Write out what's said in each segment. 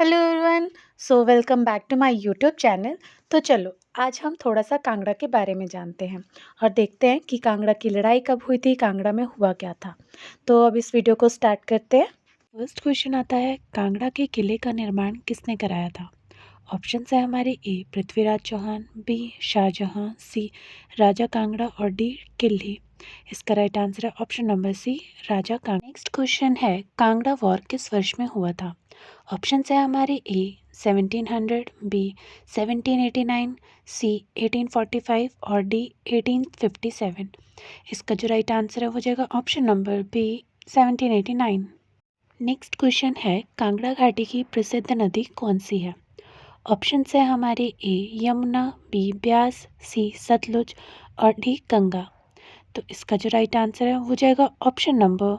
Hello everyone. Welcome back to my YouTube channel. तो चलो आज हम थोड़ा सा कांगड़ा के बारे में जानते हैं और देखते हैं कि कांगड़ा की लड़ाई कब हुई थी, कांगड़ा में हुआ क्या था। तो अब इस वीडियो को स्टार्ट करते हैं। फर्स्ट क्वेश्चन आता है, कांगड़ा के किले का निर्माण किसने कराया था? ऑप्शन है हमारे ए पृथ्वीराज चौहान, बी शाहजहां, सी राजा कांगड़ा और डी किल्ली। इसका राइट आंसर है ऑप्शन नंबर सी, राजा कांगड़ा। नेक्स्ट क्वेश्चन है, कांगड़ा वॉर किस वर्ष में हुआ था? ऑप्शन है हमारे ए 1700, बी 1789, सी 1845 और डी 1857। इसका जो राइट आंसर है वो जाएगा option number B 1789। Next question है, कांगड़ा घाटी की प्रसिद्ध नदी कौन सी है? ऑप्शन है हमारे ए यमुना, बी ब्यास, सी सतलुज और डी गंगा। तो इसका जो राइट आंसर है वो जाएगा option number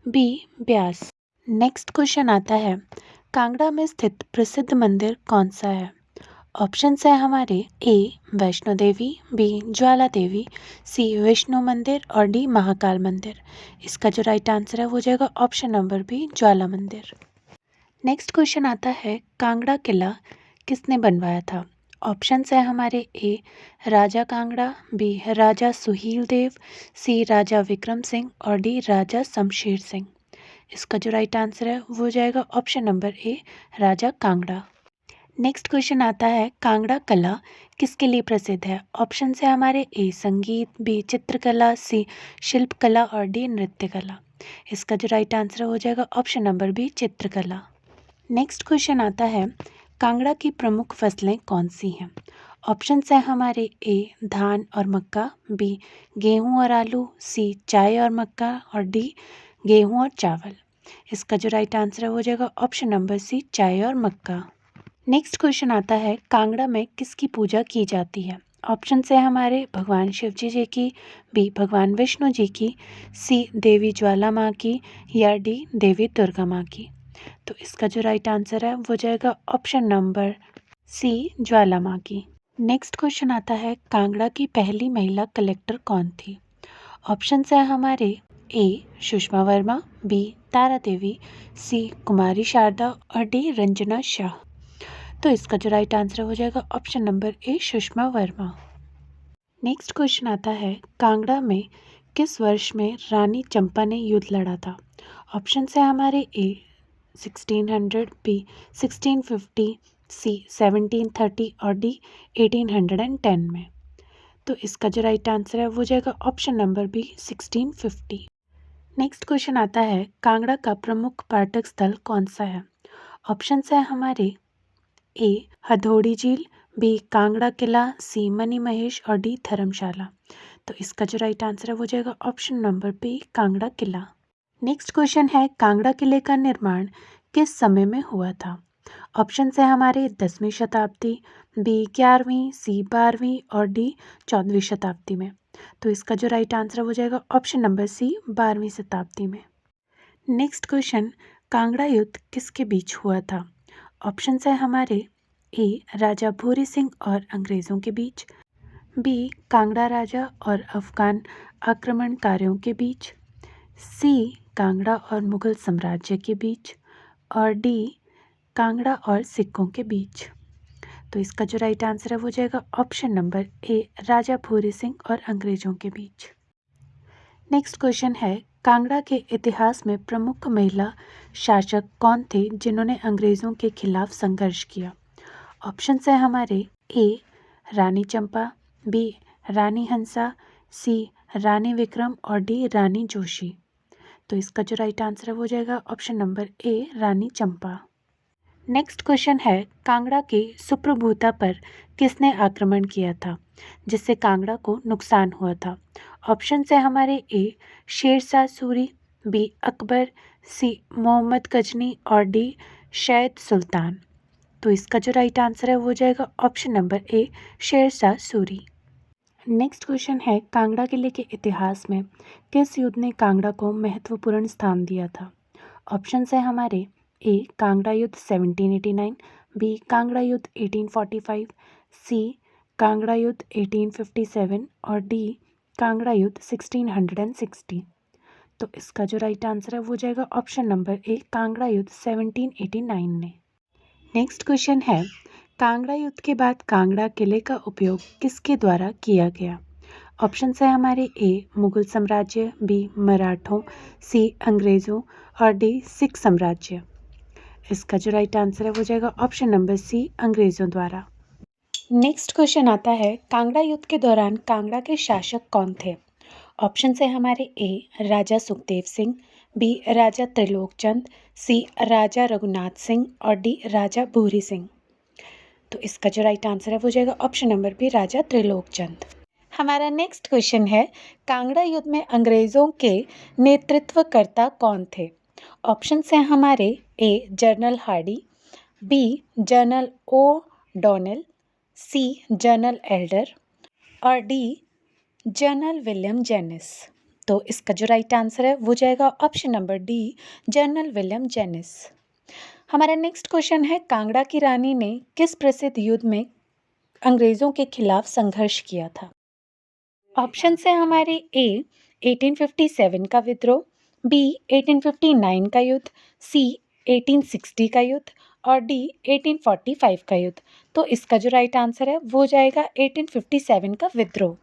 B Beas. Next question आता है, कांगड़ा में स्थित प्रसिद्ध मंदिर कौन सा है? ऑप्शन है हमारे ए वैष्णो देवी, बी ज्वाला देवी, सी विष्णु मंदिर और डी महाकाल मंदिर। इसका जो राइट आंसर है वो जाएगा ऑप्शन नंबर बी ज्वाला मंदिर। नेक्स्ट क्वेश्चन आता है, कांगड़ा किला किसने बनवाया था? ऑप्शन है हमारे ए राजा कांगड़ा, बी राजा सुहील देव, सी राजा विक्रम सिंह और डी राजा शमशेर सिंह। इसका जो राइट आंसर है वो जाएगा ऑप्शन नंबर ए राजा कांगड़ा। नेक्स्ट क्वेश्चन आता है, कांगड़ा कला किसके लिए प्रसिद्ध है? ऑप्शन है हमारे ए संगीत, बी चित्रकला, सी शिल्पकला और डी नृत्य कला। इसका जो राइट आंसर हो जाएगा ऑप्शन नंबर बी चित्रकला। नेक्स्ट क्वेश्चन आता है, कांगड़ा की प्रमुख फसलें कौन सी हैं? ऑप्शन है हमारे ए धान और मक्का, बी गेहूं और आलू, सी चाय और मक्का और डी गेहूं और चावल। इसका जो राइट आंसर है हो जाएगा ऑप्शन नंबर सी चाय और मक्का। नेक्स्ट क्वेश्चन आता है, कांगड़ा में किसकी पूजा की जाती है? ऑप्शन है हमारे भगवान शिव जी की, बी भगवान विष्णु जी की, सी देवी ज्वाला माँ की या डी देवी दुर्गा माँ की। तो इसका जो राइट आंसर है वो जाएगा ऑप्शन नंबर सी ज्वाला माँ की। नेक्स्ट क्वेश्चन आता है, कांगड़ा की पहली महिला कलेक्टर कौन थी? ऑप्शन है हमारे ए सुषमा वर्मा, बी तारा देवी, सी कुमारी शारदा और डी रंजना शाह। तो इसका जो राइट आंसर हो जाएगा ऑप्शन नंबर ए सुषमा वर्मा। नेक्स्ट क्वेश्चन आता है, कांगड़ा में किस वर्ष में रानी चंपा ने युद्ध लड़ा था? ऑप्शन है हमारे ए 1600, बी 1650, सी 1730 और डी 1810 में। तो इसका जो राइट आंसर है वो जाएगा option number B 1650। Next question आता है, कांगड़ा का प्रमुख पर्यटक स्थल कौन सा है? ऑप्शन है हमारे ए हथौड़ी झील, बी कांगड़ा किला, सी मनी महेश और डी धर्मशाला। तो इसका जो राइट आंसर है वो जाएगा ऑप्शन नंबर बी कांगड़ा किला। नेक्स्ट क्वेश्चन है, कांगड़ा किले का निर्माण किस समय में हुआ था? ऑप्शन है हमारे 10वीं शताब्दी, बी 11वीं, सी 12वीं और डी 14वीं शताब्दी में। तो इसका जो राइट आंसर हो जाएगा ऑप्शन नंबर सी 12वीं शताब्दी में। नेक्स्ट क्वेश्चन, कांगड़ा युद्ध किसके बीच हुआ था? ऑप्शन है हमारे ए राजा भूरी सिंह और अंग्रेज़ों के बीच, बी कांगड़ा राजा और अफगान आक्रमणकारियों के बीच, सी कांगड़ा और मुगल साम्राज्य के बीच और डी कांगड़ा और सिखों के बीच। तो इसका जो राइट आंसर है वो जाएगा ऑप्शन नंबर ए राजा भूरी सिंह और अंग्रेज़ों के बीच। नेक्स्ट क्वेश्चन है, कांगड़ा के इतिहास में प्रमुख महिला शासक कौन थे जिन्होंने अंग्रेज़ों के खिलाफ संघर्ष किया? ऑप्शन है हमारे ए रानी चंपा, बी रानी हंसा, सी रानी विक्रम और डी रानी जोशी। तो इसका जो राइट आंसर है वो जाएगा ऑप्शन नंबर ए रानी चंपा। नेक्स्ट क्वेश्चन है, कांगड़ा के सुप्रभुता पर किसने आक्रमण किया था जिससे कांगड़ा को नुकसान हुआ था? ऑप्शन है हमारे ए शेरशाह सूरी, बी अकबर, सी मोहम्मद गजनी और डी शैद सुल्तान। तो इसका जो राइट आंसर है वो जाएगा option number A Sher Shah Suri. Next question है, कांगड़ा किले के इतिहास में किस युद्ध ने कांगड़ा को महत्वपूर्ण स्थान दिया था? ऑप्शन है हमारे ए कांगड़ा युद्ध 1789, बी कांगड़ा युद्ध 1845, सी कांगड़ा युद्ध 1857 और डी कांगड़ा युद्ध 1660। तो इसका जो राइट आंसर है वो जाएगा ऑप्शन नंबर ए कांगड़ा युद्ध 1789 ने। नेक्स्ट क्वेश्चन है, कांगड़ा युद्ध के बाद कांगड़ा किले का उपयोग किसके द्वारा किया गया? ऑप्शंस है हमारे ए मुगल साम्राज्य, बी मराठों, सी अंग्रेज़ों और डी सिख साम्राज्य। इसका जो राइट आंसर है वो जाएगा ऑप्शन नंबर सी अंग्रेज़ों द्वारा। नेक्स्ट क्वेश्चन आता है, कांगड़ा युद्ध के दौरान कांगड़ा के शासक कौन थे? ऑप्शन है हमारे ए राजा सुखदेव सिंह, बी राजा त्रिलोकचंद, सी राजा रघुनाथ सिंह और डी राजा भूरी सिंह। तो इसका जो राइट आंसर है वो जाएगा ऑप्शन नंबर बी राजा त्रिलोकचंद। हमारा नेक्स्ट क्वेश्चन है, कांगड़ा युद्ध में अंग्रेजों के नेतृत्वकर्ता कौन थे? ऑप्शन हैं हमारे A general Hardy, B general O'Donnell, C general Elder और डी जनरल विलियम जेनिस। तो इसका जो राइट आंसर है वो जाएगा option number D general William Janis. हमारा नेक्स्ट क्वेश्चन है, कांगड़ा की रानी ने किस प्रसिद्ध युद्ध में अंग्रेजों के खिलाफ संघर्ष किया था? ऑप्शन है हमारे ए 1857 का विद्रोह, बी 1859 का युद्ध, सी 1860 का युद्ध और डी 1845 का युद्ध। तो इसका जो राइट आंसर है वो जाएगा 1857 का विद्रोह।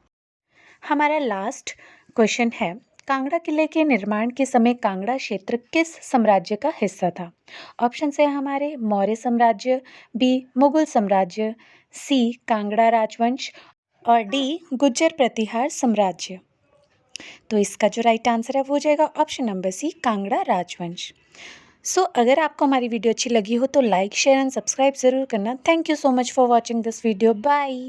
हमारा लास्ट क्वेश्चन है, कांगड़ा किले के निर्माण के समय कांगड़ा क्षेत्र किस साम्राज्य का हिस्सा था? ऑप्शन है हमारे मौर्य साम्राज्य, बी मुगल साम्राज्य, सी कांगड़ा राजवंश और डी गुर्जर प्रतिहार साम्राज्य। तो इसका जो राइट आंसर है वो हो जाएगा ऑप्शन नंबर सी कांगड़ा राजवंश। अगर आपको हमारी वीडियो अच्छी लगी हो तो लाइक शेयर एंड सब्सक्राइब ज़रूर करना। Thank you so much for watching this video. Bye.